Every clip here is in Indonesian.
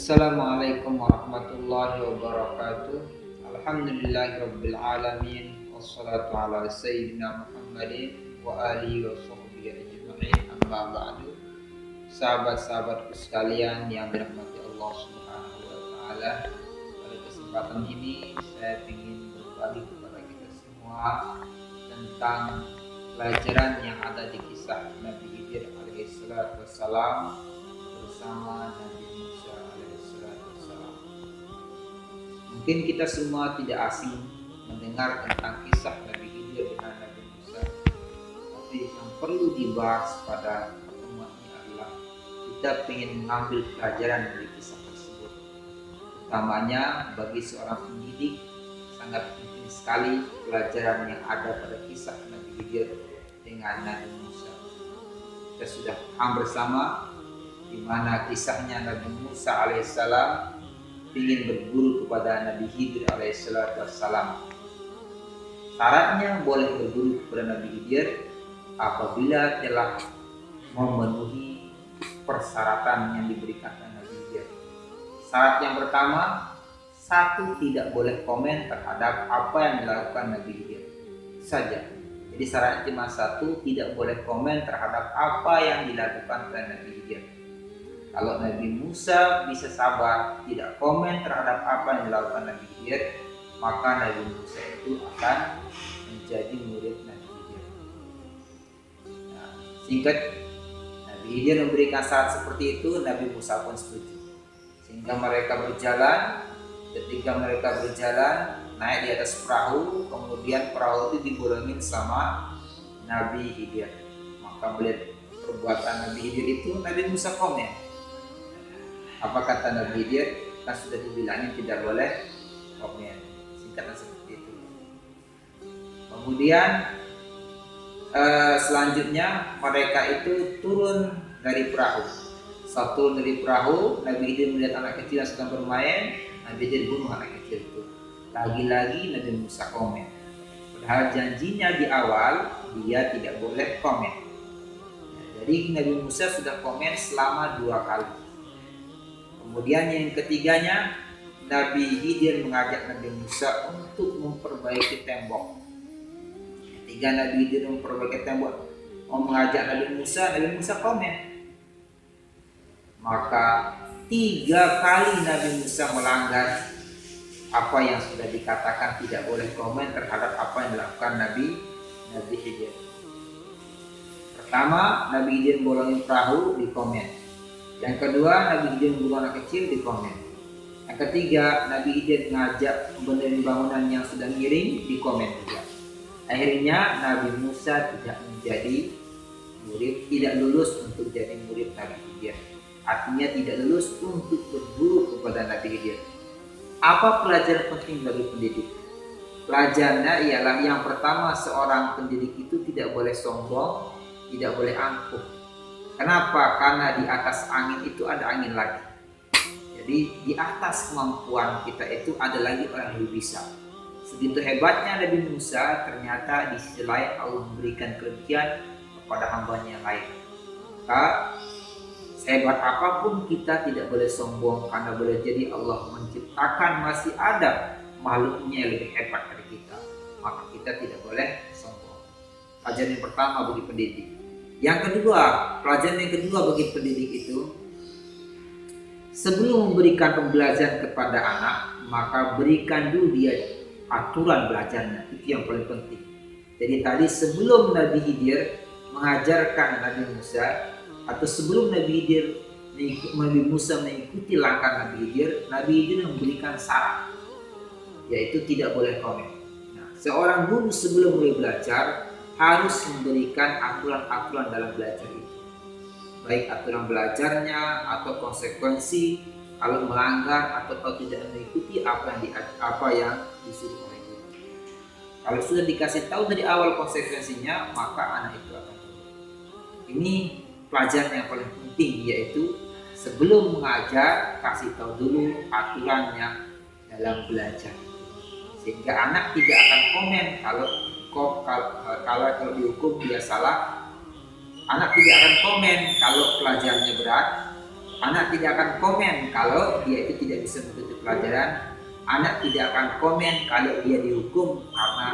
Assalamualaikum warahmatullahi wabarakatuh. Alhamdulillahirabbil alamin wassalatu ala sayyidina Muhammadin wa alihi wa sahbihi ajma'in. Amma ba'du. Sahabat-sahabatku sekalian yang dirahmati Allah Subhanahu wa taala, pada kesempatan ini saya ingin berbagi kepada kita semua tentang pelajaran yang ada di kisah Nabi Khidir alaihissalatu wassalam bersama Nabi Musa alaihissalatu wassalam. Mungkin kita semua tidak asing mendengar tentang kisah Nabi Khidir dengan Nabi Musa, tapi yang perlu dibahas pada pertemuan ini adalah kita ingin mengambil pelajaran dari kisah tersebut. Utamanya bagi seorang pendidik sangat penting sekali pelajaran yang ada pada kisah Nabi Khidir dengan Nabi Musa. Kita sudah paham bersama di mana kisahnya Nabi Musa alaihissalam ingin berguru kepada Nabi Khidir alaihissalam. Syaratnya boleh berguru kepada Nabi Khidir apabila telah memenuhi persyaratan yang diberikan Nabi Khidir. Syarat yang pertama, satu, tidak boleh komen terhadap apa yang dilakukan Nabi Khidir saja. Jadi syaratnya cuma satu, tidak boleh komen terhadap apa yang dilakukan oleh Nabi Khidir. Kalau Nabi Musa bisa sabar, tidak komen terhadap apa yang dilakukan Nabi Khidir, maka Nabi Musa itu akan menjadi murid Nabi Khidir. Nah, singkat, Nabi Khidir memberikan syarat seperti itu, Nabi Musa pun setuju. Sehingga mereka berjalan. Ketika mereka berjalan, naik di atas perahu, kemudian perahu itu dibolongin sama Nabi Khidir. Maka melihat perbuatan Nabi Khidir itu, Nabi Musa komen. Apa kata Nabi Khidir? Kan sudah dibilangin tidak boleh komen. Singkatnya seperti itu. Kemudian selanjutnya mereka itu turun dari perahu. Saat turun dari perahu, Nabi Khidir melihat anak kecil yang sedang bermain. Nabi Khidir bunuh anak kecil itu. Lagi-lagi Nabi Musa komen. Padahal janjinya di awal dia tidak boleh komen. Nah, jadi Nabi Musa sudah komen selama 2 kali. Kemudian yang ketiganya, Nabi Khidir mengajak Nabi Musa untuk memperbaiki tembok. Ketika Nabi Khidir memperbaiki tembok, mengajak Nabi Musa komen. Maka 3 kali Nabi Musa melanggar apa yang sudah dikatakan tidak boleh komen terhadap apa yang dilakukan Nabi Khidir. Pertama, Nabi Khidir bolongin perahu, dikomen. Yang kedua, Nabi Khidir membunuh anak kecil, dikomen. Yang ketiga, Nabi Khidir mengajak membenerin bangunan yang sedang miring, dikomen juga. Akhirnya Nabi Musa tidak menjadi murid, tidak lulus untuk jadi murid Nabi Khidir. Artinya tidak lulus untuk berguru kepada Nabi Khidir. Apa pelajaran penting bagi pendidik? Pelajarannya ialah yang pertama, seorang pendidik itu tidak boleh sombong, tidak boleh angkuh. Kenapa? Karena di atas angin itu ada angin lagi. Jadi di atas kemampuan kita itu ada lagi orang yang lebih bisa. Segitu hebatnya Nabi Musa, ternyata di sisi lain Allah memberikan kelebihan kepada hambanya yang lain. Maka sehebat apapun kita tidak boleh sombong, karena boleh jadi Allah menciptakan masih ada makhluknya yang lebih hebat dari kita. Maka kita tidak boleh sombong. Pelajaran yang pertama bagi pendidik. Yang kedua, pelajaran yang kedua bagi pendidik itu, sebelum memberikan pembelajaran kepada anak, maka berikan dulu dia aturan belajarnya. Itu yang paling penting. Jadi tadi sebelum Nabi Khidir mengajarkan Nabi Musa, atau sebelum Nabi Musa mengikuti langkah Nabi Khidir memberikan syarat, yaitu tidak boleh komen. Nah, seorang guru sebelum mulai belajar harus memberikan aturan-aturan dalam belajar itu, baik aturan belajarnya atau konsekuensi kalau melanggar atau kalau tidak mengikuti apa yang disuruh oleh guru. Kalau sudah dikasih tahu dari awal konsekuensinya, maka anak itu akan tahu. Ini pelajaran yang paling penting, yaitu sebelum mengajar kasih tahu dulu aturannya dalam belajar, sehingga anak tidak akan komen kalau dihukum dia salah. Anak tidak akan komen kalau pelajarannya berat, Anak tidak akan komen kalau dia itu tidak bisa mengikuti pelajaran. Anak tidak akan komen kalau dia dihukum karena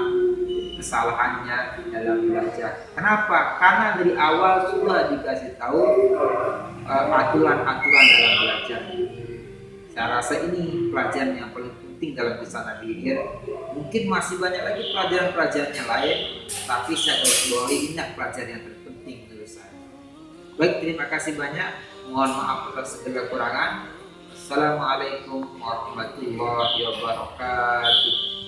kesalahannya dalam belajar. Kenapa? Karena dari awal sudah dikasih tahu aturan-aturan dalam belajar. Saya rasa ini pelajaran yang paling penting dalam kisah Nabi Khidir. Mungkin masih banyak lagi pelajaran-pelajaran yang lain, tapi saya garis bawahi ini pelajaran yang terpenting menurut saya. Baik, terima kasih banyak. Mohon maaf atas segala kekurangan. Assalamualaikum warahmatullahi wabarakatuh.